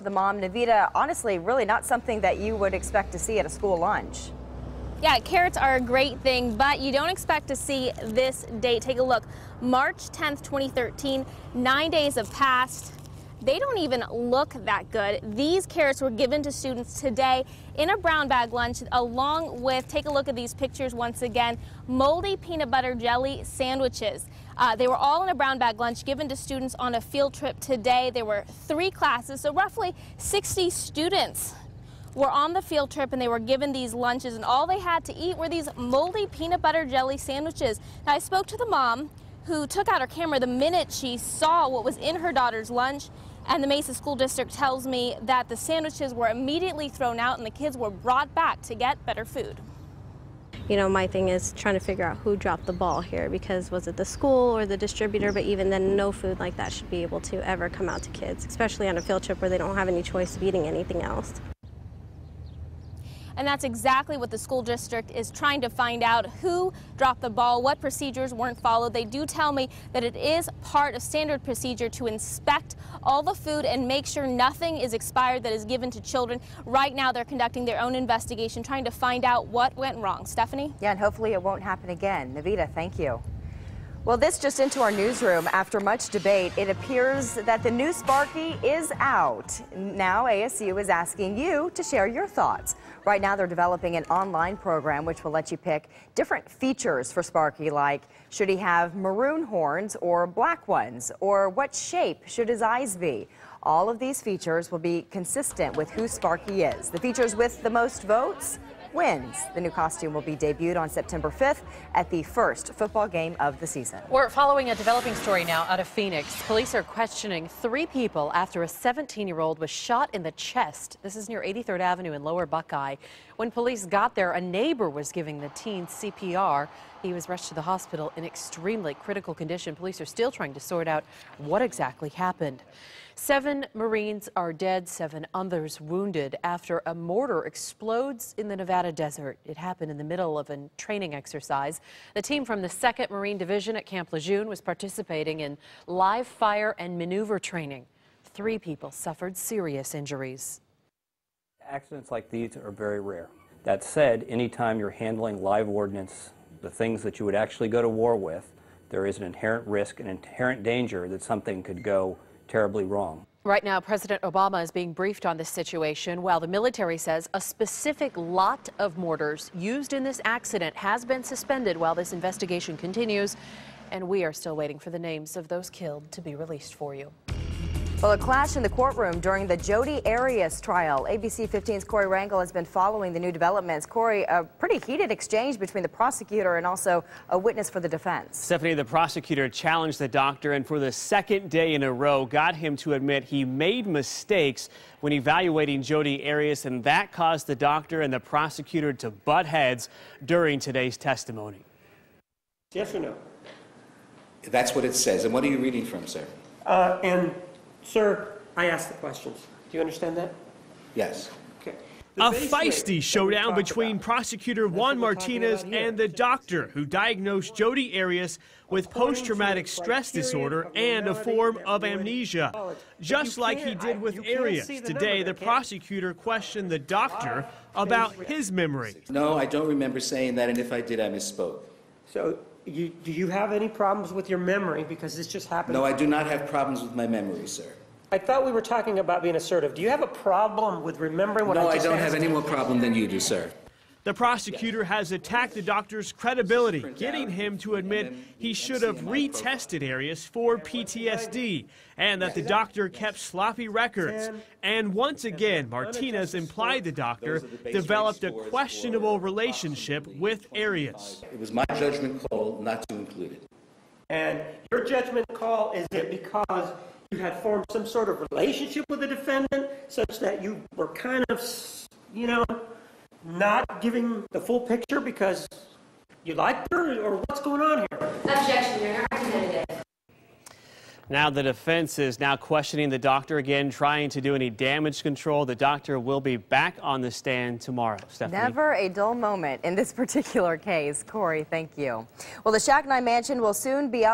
The mom, Navita, honestly, really not something that you would expect to see at a school lunch. Yeah, carrots are a great thing, but you don't expect to see this date. Take a look. March 10th, 2013, 9 days have passed. They don't even look that good. These carrots were given to students today in a brown bag lunch, along with, take a look at these pictures once again, moldy peanut butter jelly sandwiches. They were all in a brown bag lunch given to students on a field trip today. There were 3 classes, so roughly 60 students were on the field trip, and they were given these lunches, and all they had to eat were these moldy peanut butter jelly sandwiches. Now, I spoke to the mom who took out her camera the minute she saw what was in her daughter's lunch, and the Mesa School District tells me that the sandwiches were immediately thrown out and the kids were brought back to get better food. You know, my thing is trying to figure out who dropped the ball here, because was it the school or the distributor? But even then, no food like that should be able to ever come out to kids, especially on a field trip where they don't have any choice of eating anything else. And that's exactly what the school district is trying to find out: who dropped the ball, what procedures weren't followed. They do tell me that it is part of standard procedure to inspect all the food and make sure nothing is expired that is given to children. Right now, they're conducting their own investigation, trying to find out what went wrong. Stephanie? Yeah, and hopefully it won't happen again. Navita, thank you. Well, this just into our newsroom. After much debate, it appears that the new Sparky is out. Now ASU is asking you to share your thoughts. Right now they're developing an online program which will let you pick different features for Sparky, like should he have maroon horns or black ones, or what shape should his eyes be. All of these features will be consistent with who Sparky is. The features with the most votes wins. The new costume will be debuted on September 5th at the first football game of the season. We're following a developing story now out of Phoenix. Police are questioning 3 people after a 17-year-old was shot in the chest. This is near 83rd Avenue in Lower Buckeye. When police got there, a neighbor was giving the teen CPR. He was rushed to the hospital in extremely critical condition. Police are still trying to sort out what exactly happened. 7 Marines are dead, 7 others wounded after a mortar explodes in the Nevada desert. It happened in the middle of a training exercise. The team from the 2nd Marine Division at Camp Lejeune was participating in live fire and maneuver training. 3 people suffered serious injuries. Accidents like these are very rare. That said, anytime you're handling live ordnance, the things that you would actually go to war with, there is an inherent risk, an inherent danger that something could go terribly wrong. Right now, President Obama is being briefed on this situation, while the military says a specific lot of mortars used in this accident has been suspended while this investigation continues, and we are still waiting for the names of those killed to be released for you. Well, a clash in the courtroom during the Jodi Arias trial. ABC 15's Corey Rangel has been following the new developments. Corey, a pretty heated exchange between the prosecutor and also a witness for the defense. Stephanie, the prosecutor challenged the doctor and for the 2nd day in a row got him to admit he made mistakes when evaluating Jodi Arias, and that caused the doctor and the prosecutor to butt heads during today's testimony. Yes or no? That's what it says. And what are you reading from, sir? Sir, I asked the questions. Do you understand that? Yes. Okay. A feisty showdown between prosecutor Juan Martinez and the doctor who diagnosed Jodi Arias with post-traumatic stress disorder and a form of amnesia. Just like he did with Arias, today the prosecutor questioned the doctor about his memory. No, I don't remember saying that, and if I did, I misspoke. So, do you have any problems with your memory, because this just happened? No, I do not have problems with my memory, sir. I thought we were talking about being assertive. Do you have a problem with remembering what I just asked? No, I don't have any more problem than you do, sir. The prosecutor has attacked the doctor's credibility, getting him to admit he should have retested Arias for PTSD and that the doctor kept sloppy records. And once again, Martinez implied the doctor developed a questionable relationship with Arias. It was my judgment call not to include it. And your judgment call, is it because you had formed some sort of relationship with the defendant such that you were kind of, you know, not giving the full picture because you liked her, or what's going on here? Objection, Your Honor. Representative. Now the defense is now questioning the doctor again, trying to do any damage control. The doctor will be back on the stand tomorrow. Stephanie. Never a dull moment in this particular case. Corey, thank you. Well, the Shack 9 mansion will soon be up